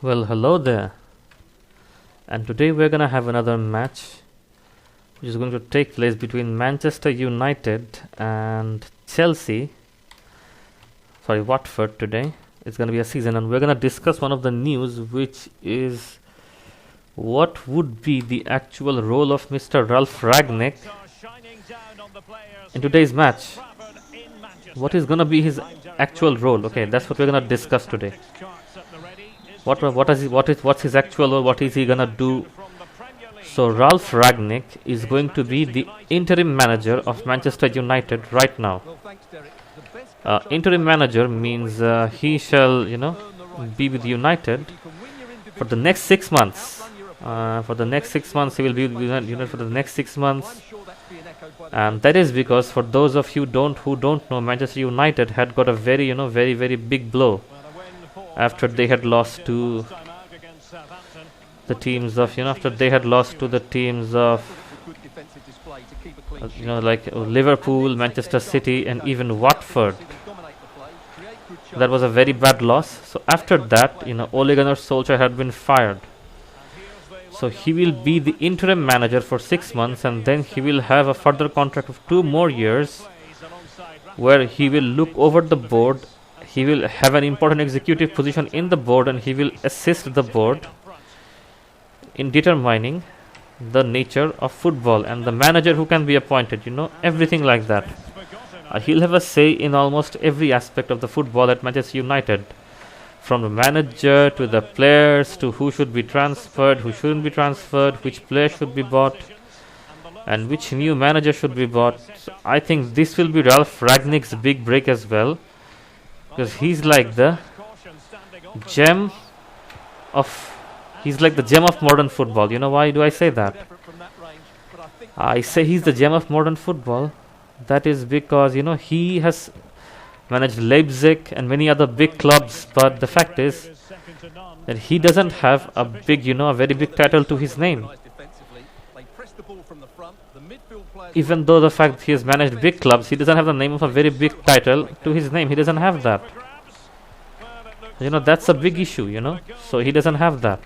Well, hello there, and today we're gonna have another match which is going to take place between Manchester United and Chelsea. Sorry, Watford today. It's gonna be a season, and we're gonna discuss one of the news, which is what would be the actual role of Mr. Ralf Ragnick in today's match. What is gonna be his actual role? Okay, that's what we're gonna discuss today. What's his actual role? What is he gonna do? So Ralf Ragnick is going to be the interim manager of Manchester United right now. Interim manager means he shall, be with United for the next 6 months. For the next 6 months, he will be with United for the next 6 months, and that is because for those of you who don't know, Manchester United had got a very big blow after they had lost to the teams of like Liverpool, Manchester City, and even Watford. That was a very bad loss. So after that, Ole Gunnar Solskjaer had been fired. So he will be the interim manager for 6 months, and then he will have a further contract of 2 more years where he will look over the board. He will have an important executive position in the board, and he will assist the board in determining the nature of football and the manager who can be appointed, everything like that. He'll have a say in almost every aspect of the football at Manchester United, from the manager to the players to who should be transferred, who shouldn't be transferred, which player should be bought, and which new manager should be bought. So I think this will be Ralf Ragnick's big break as well, because he's like the gem of modern football. Why do I say that? I say he's the gem of modern football. That is because he has managed Leipzig and many other big clubs, but the fact is that he doesn't have a very big title to his name. Even though the fact he has managed big clubs, he doesn't have the name of a very big title to his name. He doesn't have that. That's a big issue, So he doesn't have that.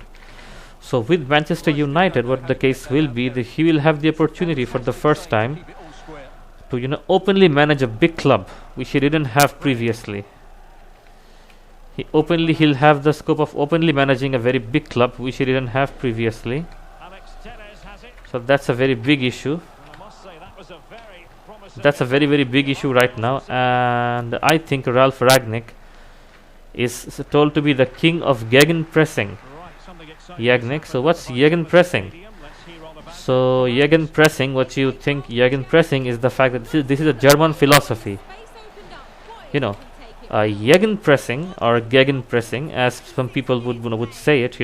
So with Manchester United, what the case will be, he will have the opportunity for the first time to openly manage a big club, which he didn't have previously. He'll have the scope of openly managing a very big club, which he didn't have previously. So that's a very big issue. That's a very big issue right now, and I think Ralf Ragnick is told to be the king of gegenpressing. Ragnick. So what's gegenpressing? So gegenpressing, what you think gegenpressing is the fact that this is a German philosophy. Gegenpressing or gegenpressing, as some people would say it,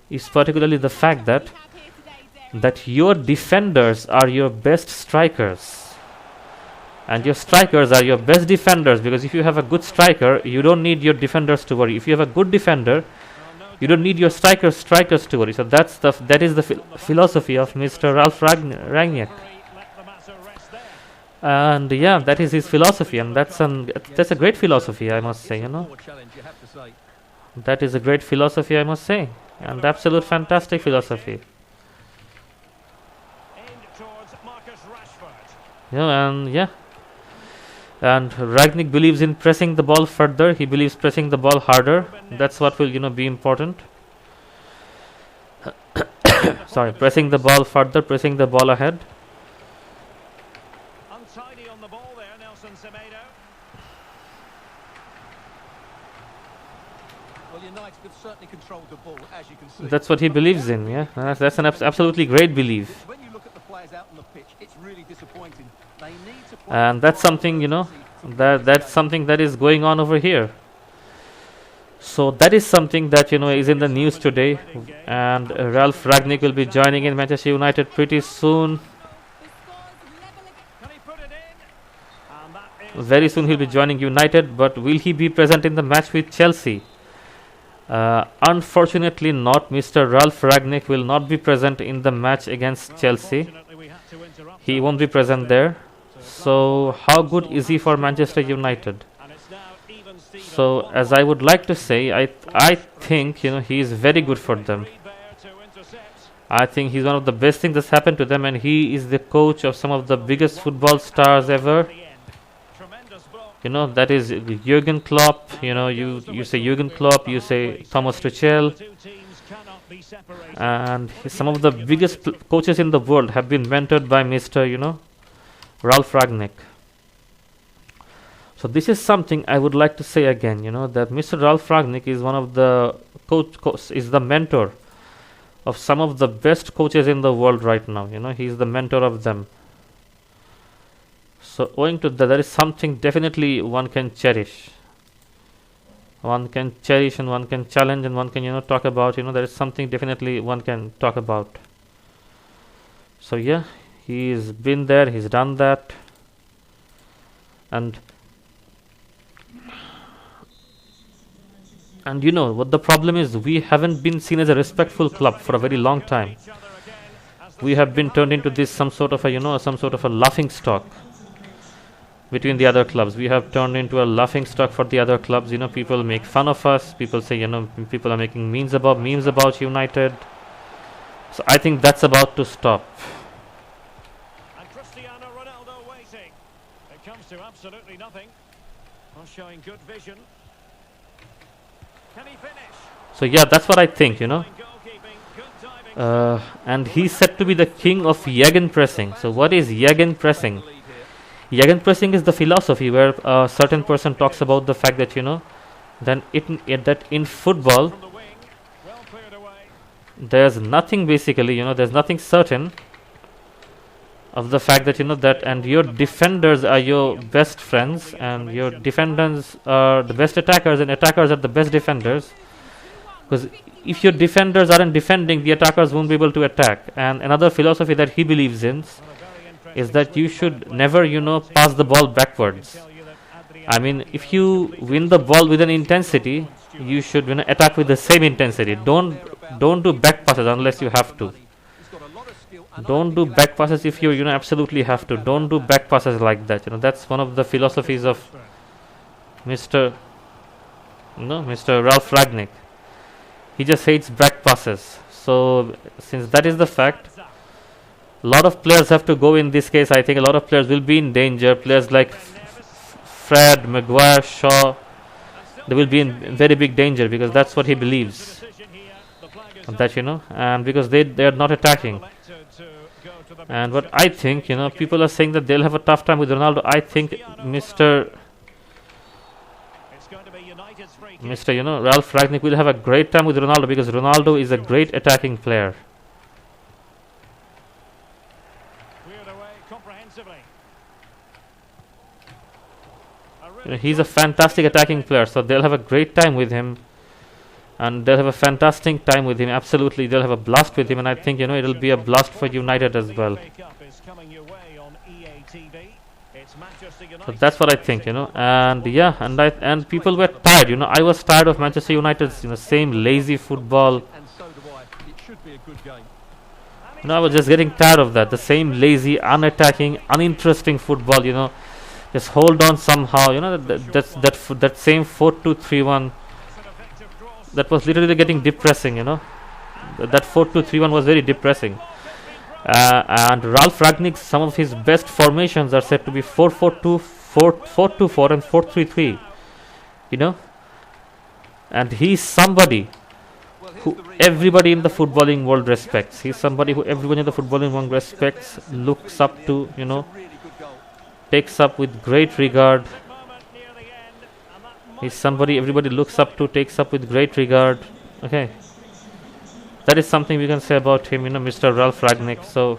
is particularly the fact that your defenders are your best strikers. And your strikers are your best defenders, because if you have a good striker, you don't need your defenders to worry. If you have a good defender, you don't need your strikers to worry. So that is the philosophy of Mr. Ralf Ragnick. And that is his philosophy, and that's a great philosophy, I must say. That is a great philosophy, I must say, and absolute fantastic philosophy. And Ragnick believes in pressing the ball further. He believes pressing the ball harder. That's what will be important. Sorry, pressing the ball further, pressing the ball ahead. Untidy on the ball there, Nelson Semedo. Well, United have certainly controlled the ball, as you can see. That's what he believes in. That's an absolutely great belief. When you look at the players out on the pitch, it's really disappointing. They need to play, and that's something that's something that is going on over here. So that is something that is in the news today, and Ralf Ragnick will be joining in Manchester United pretty soon. Very soon he'll be joining United, but will he be present in the match with Chelsea? Unfortunately not. Mr. Ralf Ragnick will not be present in the match against Chelsea. He won't be present there. So how good is he for Manchester United? So as I would like to say, I think, he is very good for them. I think he's one of the best things that's happened to them, and he is the coach of some of the biggest football stars ever. That is Jurgen Klopp. You say Jurgen Klopp, you say Thomas Tuchel, and some of the biggest coaches in the world have been mentored by Mr. Ralf Ragnick. So this is something I would like to say again. That Mr. Ralf Ragnick is one of the is the mentor of some of the best coaches in the world right now. He's the mentor of them. So owing to that, there is something definitely one can cherish. One can cherish and one can challenge and one can talk about. There is something definitely one can talk about. So yeah, he's been there, he's done that, and what the problem is, we haven't been seen as a respectful club for a very long time. We have been turned into this some sort of a laughing stock between the other clubs. We have turned into a laughing stock for the other clubs. People make fun of us. People say, people are making memes about United. So I think that's about to stop. And Cristiano Ronaldo waiting. It comes to absolutely nothing. Showing good vision. Can he finish? So yeah, that's what I think, and he's said to be the king of gegenpressing. So what is gegenpressing? Gegenpressing is the philosophy where a certain person talks about the fact that that in football there's nothing basically, there's nothing certain of the fact that that and your defenders are your best friends, and your defenders are the best attackers, and attackers are the best defenders, because if your defenders aren't defending, the attackers won't be able to attack. And another philosophy that he believes in is that you should never pass the ball backwards. I mean, if you win the ball with an intensity, you should attack with the same intensity. Don't do back passes unless you have to. Don't do back passes if you absolutely have to. Don't do back passes like that. That's one of the philosophies of Mr. Ralf Ragnick. He just hates back passes. So since that is the fact, a lot of players have to go in this case. I think a lot of players will be in danger. Players like Fred, Maguire, Shaw, they will be in very big danger, because that's what he believes. That and because they are not attacking. And what I think, people are saying that they'll have a tough time with Ronaldo. I think Mr. Ralf Ragnick will have a great time with Ronaldo, because Ronaldo is a great attacking player. He's a fantastic attacking player, so they'll have a great time with him, and they'll have a fantastic time with him. Absolutely, they'll have a blast with him, and I think it'll be a blast for United as well. So that's what I think, and yeah, and people were tired. I was tired of Manchester United's same lazy football. I was just getting tired of that. The same lazy, unattacking, uninteresting football. Just hold on somehow. That same 4-2-3-1. That was literally getting depressing. That 4-2-3-1 was very depressing. And Ralf Ragnick, some of his best formations are said to be 4-4-2, 4-2-4, and 4-3-3. And he's somebody who everybody in the footballing world respects. He's somebody who everyone in the footballing world respects, looks up to, takes up with great regard. He's somebody everybody looks up to, takes up with great regard. Okay. That is something we can say about him, Mr. Ralf Ragnick. So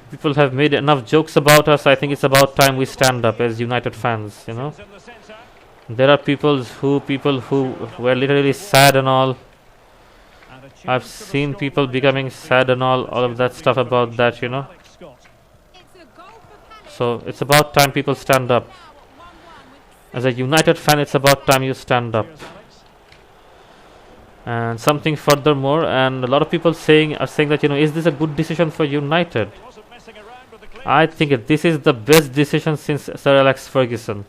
people have made enough jokes about us. I think it's about time we stand up as United fans, There are people who were literally sad and all. I've seen people becoming sad and all of that stuff about that, So it's about time people stand up. As a United fan, it's about time you stand up. And something furthermore, and a lot of people are saying that is this a good decision for United? I think this is the best decision since Sir Alex Ferguson.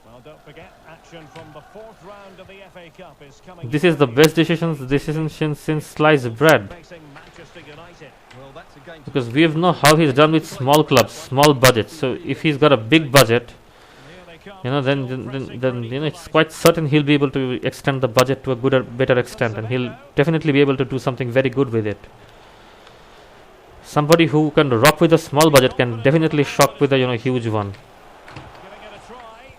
Well, don't forget action from the fourth round of the FA FA Cup is coming. This is the best decision since sliced bread. Facing Manchester United. Well, that's a game to Because we know how he's done with small clubs, small budgets. So if he's got a big budget, Here they come. you know, then you know, it's quite certain he'll be able to extend the budget to a good or better extent, and he'll definitely be able to do something very good with it. Somebody who can rock with a small budget can definitely shock with a, you know, huge one. Giving it a try.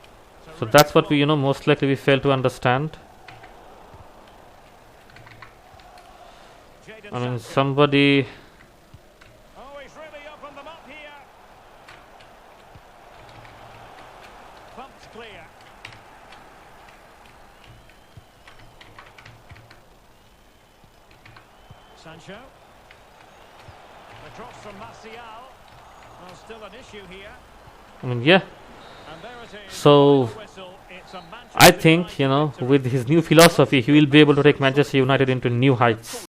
So that's what we, you know, most likely we fail to understand. Jadon I mean, Sancho. somebody. Oh, he's really opened them up here. Bumped clear. Sancho. The cross from Martial. Well, still an issue here. I mean, yeah. And there it is. So Final whistle. It's a I Manchester think, you United know, victory. with his new philosophy, he will be able to take Manchester United into new heights.